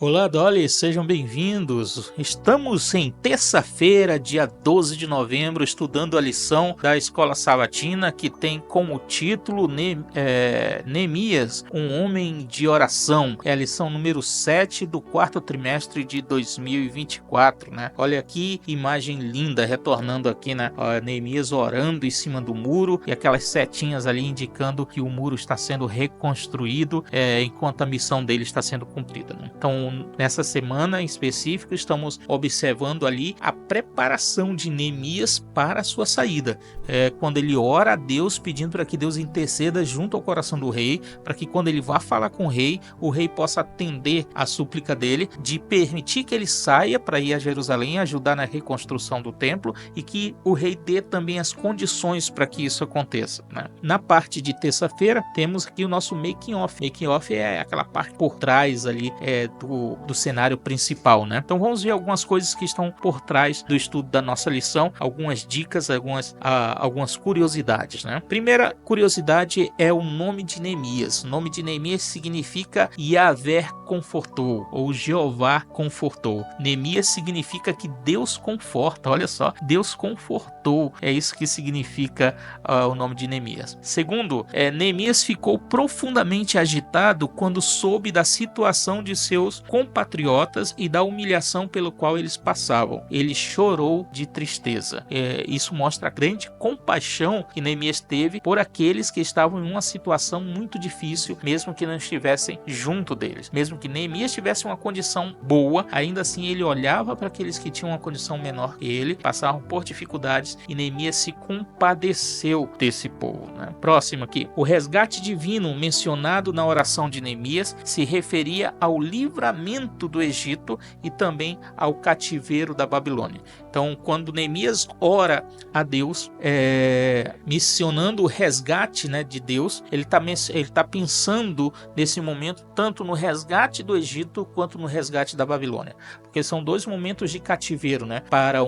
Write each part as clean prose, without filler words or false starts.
Olá, Dolly, sejam bem-vindos. Estamos em terça-feira, dia 12 de novembro, estudando a lição da Escola Sabatina, que tem como título Neemias, um homem de oração. É a lição número 7 do quarto trimestre de 2024, né? Olha que imagem linda, retornando aqui, né? Neemias orando em cima do muro e aquelas setinhas ali indicando que o muro está sendo reconstruído enquanto a missão dele está sendo cumprida, né? Então, nessa semana em específico, estamos observando ali a preparação de Neemias para a sua saída. Quando ele ora a Deus, pedindo para que Deus interceda junto ao coração do rei, para que quando ele vá falar com o rei possa atender a súplica dele, de permitir que ele saia para ir a Jerusalém, ajudar na reconstrução do templo, e que o rei dê também as condições para que isso aconteça, né? Na parte de terça-feira, temos aqui o nosso making off. Making off é aquela parte por trás ali do cenário principal, né? Então vamos ver algumas coisas que estão por trás do estudo da nossa lição, algumas dicas, algumas curiosidades, né? Primeira curiosidade é o nome de Neemias. O nome de Neemias significa Yahvé confortou, ou Jeová confortou. Neemias significa que Deus conforta, olha só, Deus confortou, é isso que significa o nome de Neemias. Segundo, Neemias ficou profundamente agitado quando soube da situação de seus compatriotas e da humilhação pelo qual eles passavam. Ele chorou de tristeza. Isso mostra a grande compaixão que Neemias teve por aqueles que estavam em uma situação muito difícil, mesmo que não estivessem junto deles. Mesmo que Neemias tivesse uma condição boa, ainda assim ele olhava para aqueles que tinham uma condição menor que ele, passavam por dificuldades, e Neemias se compadeceu desse povo, né? Próximo aqui. O resgate divino mencionado na oração de Neemias se referia ao livramento do Egito e também ao cativeiro da Babilônia. Então, quando Neemias ora a Deus, missionando o resgate, né, de Deus, ele está pensando nesse momento tanto no resgate do Egito quanto no resgate da Babilônia, porque são dois momentos de cativeiro, né? Para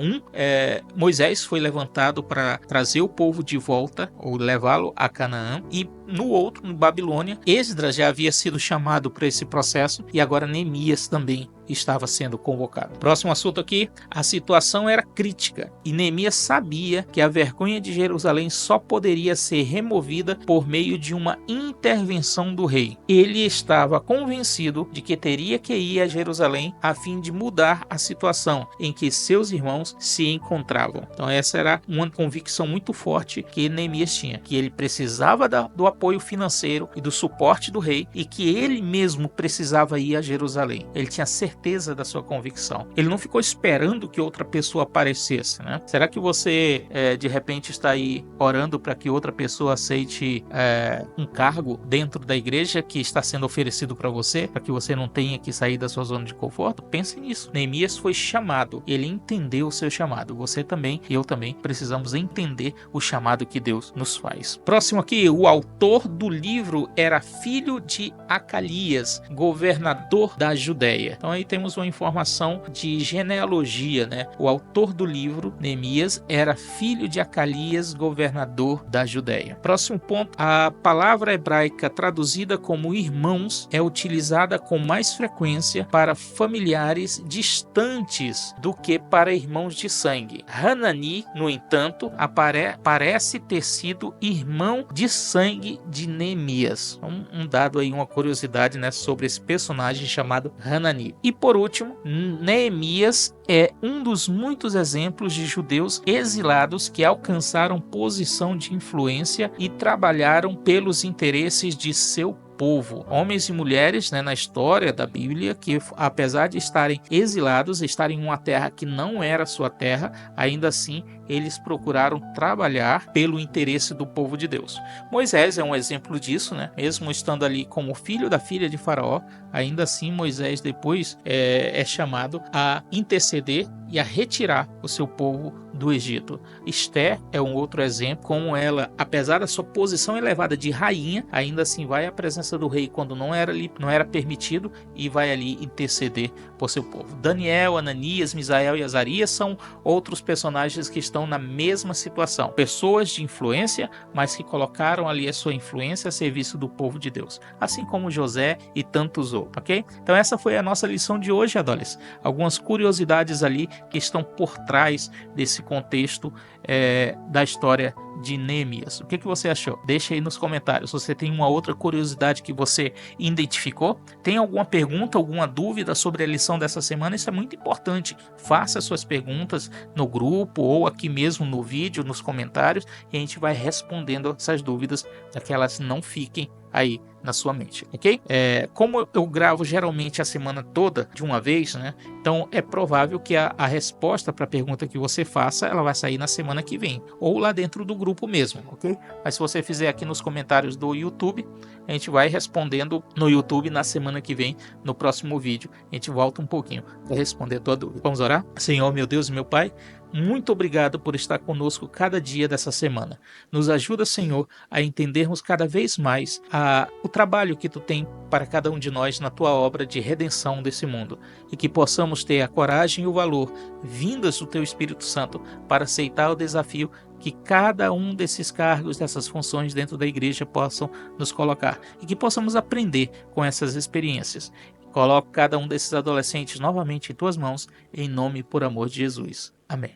Moisés foi levantado para trazer o povo de volta ou levá-lo a Canaã, e no outro, no Babilônia, Esdras já havia sido chamado para esse processo e agora Neemias também estava sendo convocado. Próximo assunto aqui, a situação era crítica e Neemias sabia que a vergonha de Jerusalém só poderia ser removida por meio de uma intervenção do rei. Ele estava convencido de que teria que ir a Jerusalém a fim de mudar a situação em que seus irmãos se encontravam. Então essa era uma convicção muito forte que Neemias tinha, que ele precisava do apoio financeiro e do suporte do rei e que ele mesmo precisava ir a Jerusalém. Ele tinha certeza da sua convicção. Ele não ficou esperando que outra pessoa aparecesse, né? Será que você de repente está aí orando para que outra pessoa aceite um cargo dentro da igreja que está sendo oferecido para você, para que você não tenha que sair da sua zona de conforto? Pense nisso. Neemias foi chamado, ele entendeu o seu chamado. Você também e eu também precisamos entender o chamado que Deus nos faz. Próximo aqui, o autor do livro era filho de Acalias, governador da Judéia. Então aí temos uma informação de genealogia, né? O autor do livro, Neemias, era filho de Acalias, governador da Judéia. Próximo ponto, a palavra hebraica traduzida como irmãos é utilizada com mais frequência para familiares distantes do que para irmãos de sangue. Hanani, no entanto, parece ter sido irmão de sangue de Neemias. Um dado aí, uma curiosidade, né, sobre esse personagem chamado Hanani. E por último, Neemias é um dos muitos exemplos de judeus exilados que alcançaram posição de influência e trabalharam pelos interesses de seu povo. Homens e mulheres, né, na história da Bíblia, que apesar de estarem exilados, estarem em uma terra que não era sua terra, ainda assim eles procuraram trabalhar pelo interesse do povo de Deus. Moisés é um exemplo disso, né? Mesmo estando ali como filho da filha de Faraó, ainda assim Moisés depois é chamado a interceder e a retirar o seu povo do Egito. Esther é um outro exemplo, como ela, apesar da sua posição elevada de rainha, ainda assim vai à presença do rei quando não era permitido e vai ali interceder por seu povo. Daniel, Ananias, Misael e Azarias são outros personagens que estão na mesma situação. Pessoas de influência, mas que colocaram ali a sua influência a serviço do povo de Deus. Assim como José e tantos outros, ok? Então essa foi a nossa lição de hoje, adolescentes. Algumas curiosidades ali que estão por trás desse contexto da história de Neemias. O que você achou? Deixa aí nos comentários. Se você tem uma outra curiosidade que você identificou, tem alguma pergunta, alguma dúvida sobre a lição dessa semana, isso é muito importante. Faça suas perguntas no grupo ou aqui mesmo no vídeo, nos comentários, e a gente vai respondendo essas dúvidas para que elas não fiquem aí na sua mente, ok? Como eu gravo geralmente a semana toda de uma vez, né? Então é provável que a resposta para a pergunta que você faça, ela vai sair na semana que vem, ou lá dentro do grupo mesmo, ok? Mas se você fizer aqui nos comentários do YouTube, a gente vai respondendo no YouTube na semana que vem, no próximo vídeo. A gente volta um pouquinho para responder a tua dúvida. Vamos orar? Senhor, meu Deus e meu Pai, muito obrigado por estar conosco cada dia dessa semana. Nos ajuda, Senhor, a entendermos cada vez mais o trabalho que Tu tem para cada um de nós na Tua obra de redenção desse mundo, e que possamos ter a coragem e o valor, vindas do Teu Espírito Santo, para aceitar o desafio que cada um desses cargos, dessas funções dentro da igreja possam nos colocar, e que possamos aprender com essas experiências. Coloco cada um desses adolescentes novamente em Tuas mãos, em nome e por amor de Jesus. Amém.